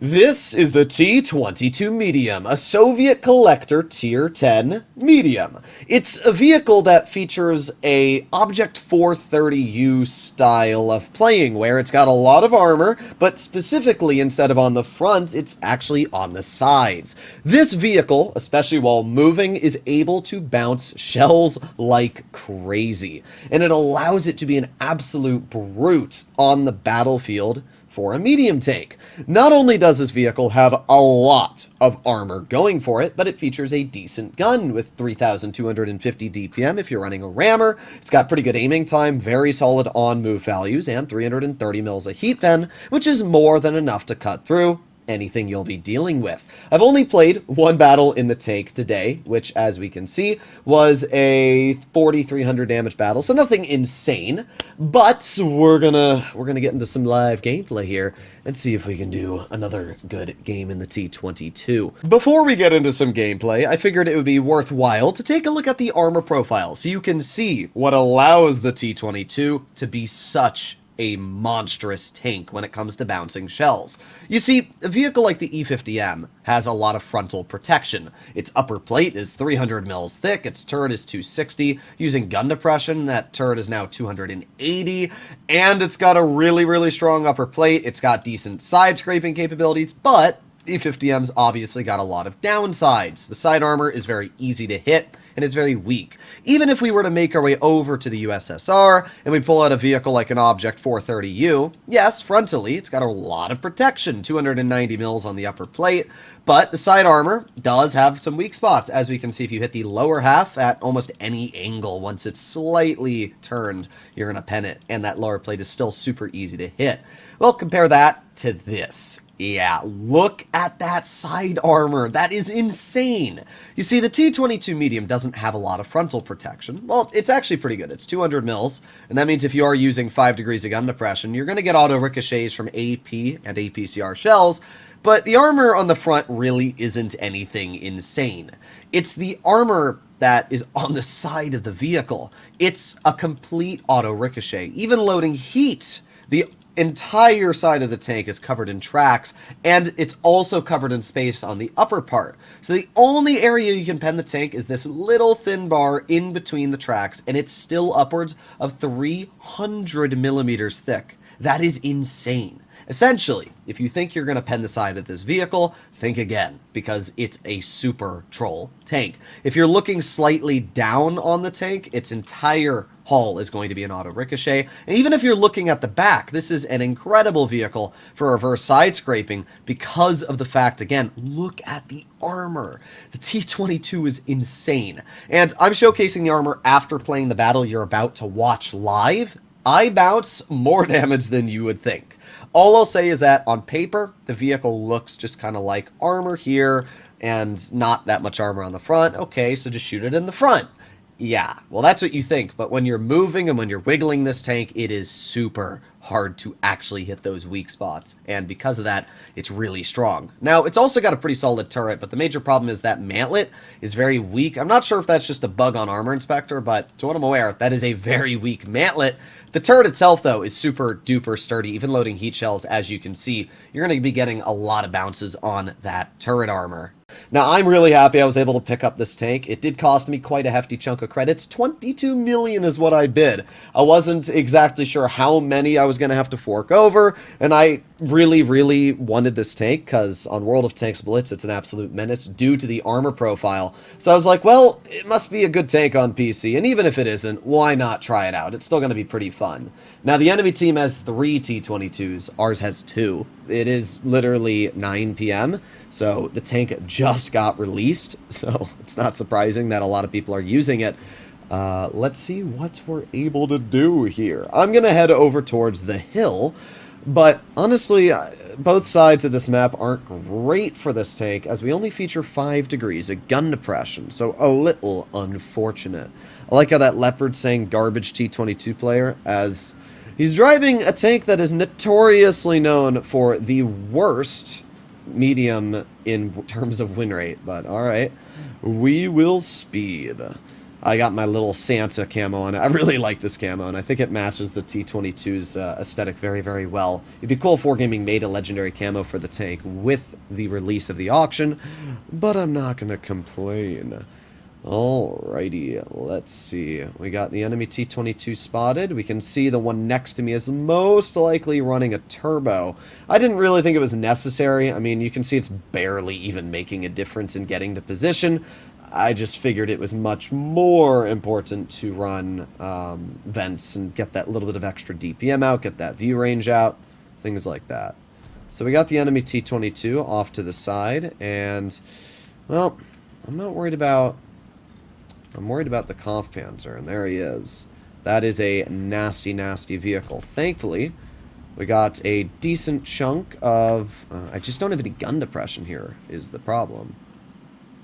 This is the T-22 Medium, a Soviet collector Tier 10 medium. It's a vehicle that features a Object 430U style of playing, where it's got a lot of armor, but specifically, instead of on the front, it's actually on the sides. This vehicle, especially while moving, is able to bounce shells like crazy, and it allows it to be an absolute brute on the battlefield for a medium tank. Not only does this vehicle have a lot of armor going for it, but it features a decent gun with 3,250 DPM if you're running a rammer. It's got pretty good aiming time, very solid on-move values, and 330 mils of heat pen, which is more than enough to cut through anything you'll be dealing with. I've only played one battle in the tank today, which, as we can see, was a 4,300 damage battle, so nothing insane, but we're gonna get into some live gameplay here and see if we can do another good game in the T-22. Before we get into some gameplay, I figured it would be worthwhile to take a look at the armor profile so you can see what allows the T-22 to be such a monstrous tank when it comes to bouncing shells. You see, a vehicle like the E-50M has a lot of frontal protection. Its upper plate is 300 mils thick, its turret is 260. Using gun depression, that turret is now 280, and it's got a really strong upper plate. It's got decent side scraping capabilities, but the E-50M's obviously got a lot of downsides. The side armor is very easy to hit, and it's very weak. Even if we were to make our way over to the USSR, and we pull out a vehicle like an Object 430U, yes, frontally, it's got a lot of protection, 290 mils on the upper plate, but the side armor does have some weak spots, as we can see if you hit the lower half at almost any angle. Once it's slightly turned, you're going to pen it, and that lower plate is still super easy to hit. Well, compare that to this. Yeah, look at that side armor. That is insane. You see, the T-22 Medium doesn't have a lot of frontal protection. Well, it's actually pretty good. It's 200 mils, and that means if you are using 5 degrees of gun depression, you're going to get auto ricochets from AP and APCR shells, but the armor on the front really isn't anything insane. It's the armor that is on the side of the vehicle. It's a complete auto ricochet. Even loading heat, the entire side of the tank is covered in tracks, and it's also covered in space on the upper part. So the only area you can pen the tank is this little thin bar in between the tracks, and it's still upwards of 300 millimeters thick. That is insane. Essentially, if you think you're going to pen the side of this vehicle, think again, because it's a super troll tank. If you're looking slightly down on the tank, its entire hull is going to be an auto ricochet. And even if you're looking at the back, this is an incredible vehicle for reverse side scraping because of the fact, again, look at the armor. The T-22 is insane. And I'm showcasing the armor after playing the battle you're about to watch live. I bounce more damage than you would think. All I'll say is that on paper, the vehicle looks just kind of like armor here and not that much armor on the front. Okay, so just shoot it in the front. Yeah, well, that's what you think, but when you're moving and when you're wiggling this tank, it is super hard to actually hit those weak spots, and because of that, it's really strong. Now, it's also got a pretty solid turret, but the major problem is that mantlet is very weak. I'm not sure if that's just a bug on Armor Inspector, but to what I'm aware, that is a very weak mantlet. The turret itself, though, is super duper sturdy. Even loading heat shells, as you can see, you're going to be getting a lot of bounces on that turret armor. Now, I'm really happy I was able to pick up this tank. It did cost me quite a hefty chunk of credits. 22 million is what I bid. I wasn't exactly sure how many I was going to have to fork over, and I really wanted this tank because on World of Tanks Blitz, it's an absolute menace due to the armor profile. So I was like, well, it must be a good tank on PC, and even if it isn't, why not try it out? It's still going to be pretty fun. Now, the enemy team has 3 T-22s. Ours has 2. It is literally 9 p.m., so the tank just got released, so it's not surprising that a lot of people are using it. Let's see what we're able to do here. I'm going to head over towards the hill, but honestly, both sides of this map aren't great for this tank, as we only feature 5 degrees of gun depression, so a little unfortunate. I like how that Leopard's saying garbage T-22 player, as he's driving a tank that is notoriously known for the worst medium in terms of win rate, but alright. We will speed. I got my little Santa camo on it. I really like this camo, and I think it matches the T-22's aesthetic very, very well. It'd be cool if Wargaming made a legendary camo for the tank with the release of the auction, but I'm not going to complain. Alrighty, let's see. We got the enemy T-22 spotted. We can see the one next to me is most likely running a turbo. I didn't really think it was necessary. I mean, you can see it's barely even making a difference in getting to position. I just figured it was much more important to run vents and get that little bit of extra DPM out, get that view range out, things like that. So we got the enemy T-22 off to the side, and, well, I'm worried about the Kampfpanzer, and there he is. That is a nasty, nasty vehicle. Thankfully, we got a decent chunk of... I just don't have any gun depression here, is the problem.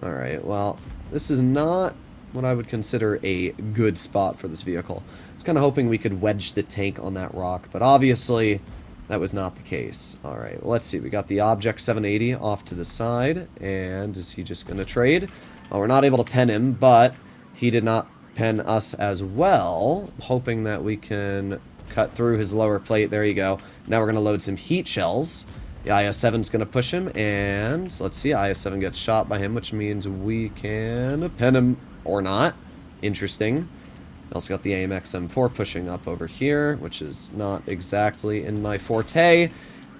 Alright, well, this is not what I would consider a good spot for this vehicle. I was kind of hoping we could wedge the tank on that rock, but obviously that was not the case. Alright, well, let's see. We got the Object 780 off to the side, and is he just going to trade? Well, we're not able to pen him, but he did not pen us as well. Hoping that we can cut through his lower plate. There you go. Now we're going to load some heat shells. The IS-7's going to push him, and let's see, IS-7 gets shot by him, which means we can pen him or not. Interesting. We also got the AMX M4 pushing up over here, which is not exactly in my forte,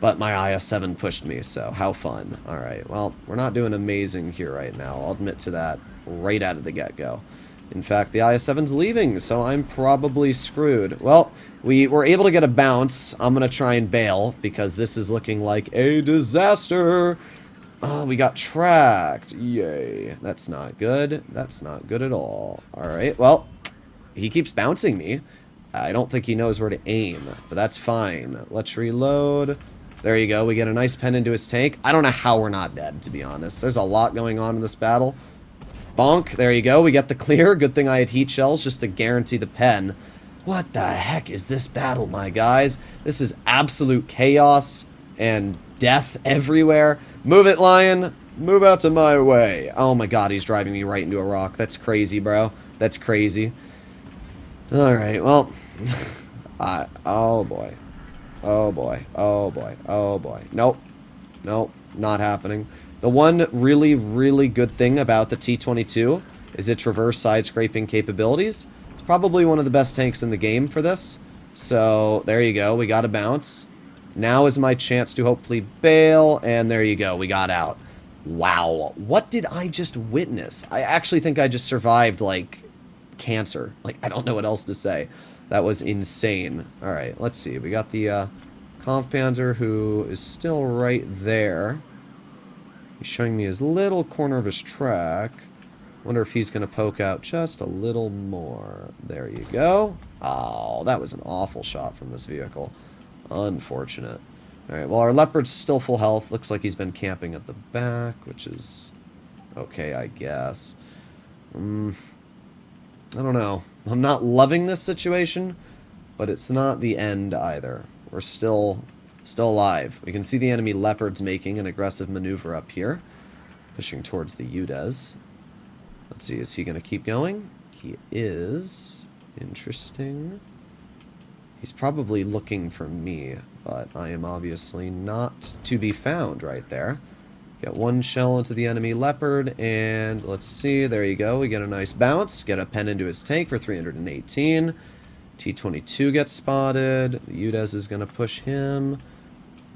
but my IS-7 pushed me, so how fun. Alright, well, we're not doing amazing here right now. I'll admit to that right out of the get-go. In fact, the IS-7's leaving, so I'm probably screwed. Well, we were able to get a bounce. I'm going to try and bail, because this is looking like a disaster. Oh, we got tracked. Yay. That's not good. That's not good at all. Alright, well, he keeps bouncing me. I don't think he knows where to aim, but that's fine. Let's reload. There you go. We get a nice pen into his tank. I don't know how we're not dead, to be honest. There's a lot going on in this battle. Bonk. There you go. We get the clear. Good thing I had heat shells just to guarantee the pen. What the heck is this battle, my guys? This is absolute chaos and death everywhere. Move it, Lion. Move out to my way. Oh my god, he's driving me right into a rock. That's crazy, bro. That's crazy. Alright, well. Oh boy. Oh boy. Oh boy. Oh boy. Nope. Nope. Not happening. The one really, really good thing about the T-22 is its reverse side-scraping capabilities. It's probably one of the best tanks in the game for this. So, there you go. We got a bounce. Now is my chance to hopefully bail, and there you go. We got out. Wow. What did I just witness? I actually think I just survived, like, cancer. Like, I don't know what else to say. That was insane. Alright, let's see. We got the Kampfpanzer, who is still right there. He's showing me his little corner of his track. Wonder if he's going to poke out just a little more. There you go. Oh, that was an awful shot from this vehicle. Unfortunate. Alright, well, our Leopard's still full health. Looks like he's been camping at the back, which is okay, I guess. I don't know. I'm not loving this situation, but it's not the end either. We're still alive. We can see the enemy Leopards making an aggressive maneuver up here, pushing towards the UDES. Let's see, is he going to keep going? He is. Interesting. He's probably looking for me, but I am obviously not to be found right there. Get one shell into the enemy Leopard, and let's see, there you go. We get a nice bounce, get a pen into his tank for 318. T-22 gets spotted. The UDES is going to push him.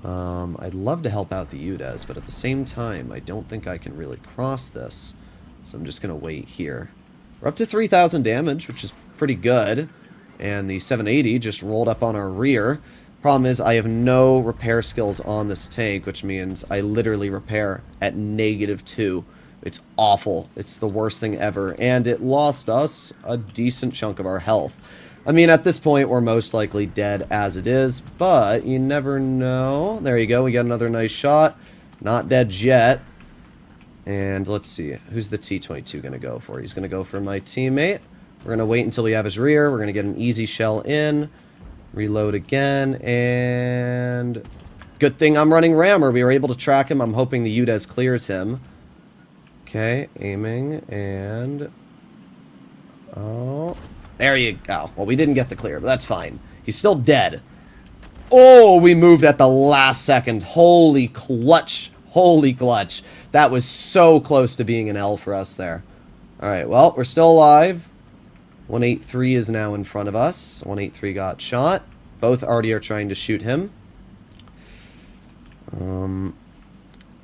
I'd love to help out the UDES, but at the same time, I don't think I can really cross this. So I'm just going to wait here. We're up to 3,000 damage, which is pretty good. And the 780 just rolled up on our rear. Problem is, I have no repair skills on this tank, which means I literally repair at -2. It's awful. It's the worst thing ever. And it lost us a decent chunk of our health. I mean, at this point, we're most likely dead as it is, but you never know. There you go. We got another nice shot. Not dead yet. And let's see. Who's the T-22 going to go for? He's going to go for my teammate. We're going to wait until we have his rear. We're going to get an easy shell in. Reload again. And good thing I'm running rammer. We were able to track him. I'm hoping the UDES clears him. Okay, aiming. And Oh, there you go. Well, we didn't get the clear, but that's fine. He's still dead. Oh, we moved at the last second. Holy clutch. Holy clutch. That was so close to being an L for us there. Alright, well, we're still alive. 183 is now in front of us. 183 got shot. Both already are trying to shoot him.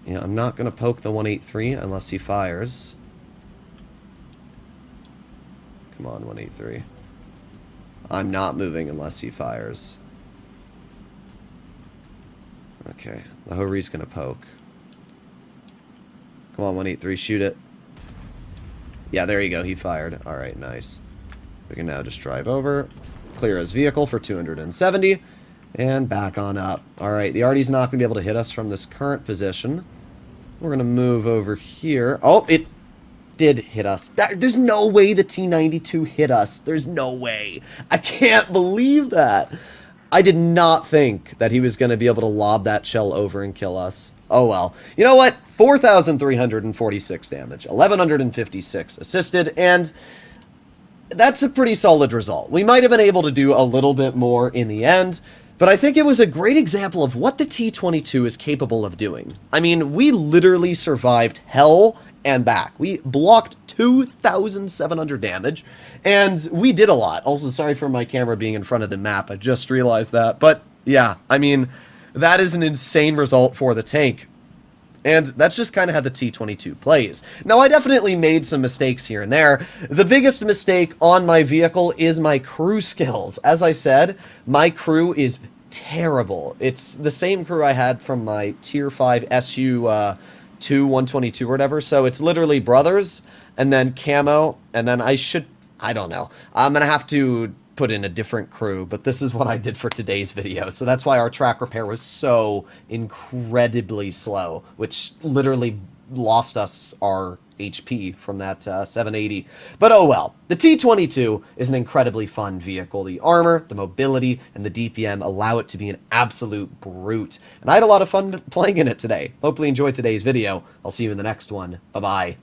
Yeah, I'm not going to poke the 183 unless he fires. Come on, 183. I'm not moving unless he fires. Okay, the Hori's going to poke. Come on, 183, shoot it. Yeah, there you go, he fired. Alright, nice. We can now just drive over, clear his vehicle for 270, and back on up. Alright, the Artie's not going to be able to hit us from this current position. We're going to move over here. Oh, it did hit us. There's no way the T-22 hit us. There's no way. I can't believe that. I did not think that he was going to be able to lob that shell over and kill us. Oh well. You know what? 4,346 damage, 1,156 assisted, and that's a pretty solid result. We might have been able to do a little bit more in the end, but I think it was a great example of what the T-22 is capable of doing. I mean, we literally survived hell and back. We blocked 2,700 damage, and we did a lot. Also, sorry for my camera being in front of the map. I just realized that. But, yeah, I mean, that is an insane result for the tank. And that's just kind of how the T-22 plays. Now, I definitely made some mistakes here and there. The biggest mistake on my vehicle is my crew skills. As I said, my crew is terrible. It's the same crew I had from my Tier 5 SU 122 or whatever. So it's literally brothers, and then camo, and then I don't know. I'm going to have to put in a different crew, but this is what I did for today's video. So that's why our track repair was so incredibly slow, which literally lost us our HP from that 780. But oh well. The T-22 is an incredibly fun vehicle. The armor, the mobility, and the DPM allow it to be an absolute brute. And I had a lot of fun playing in it today. Hopefully you enjoyed today's video. I'll see you in the next one. Bye-bye.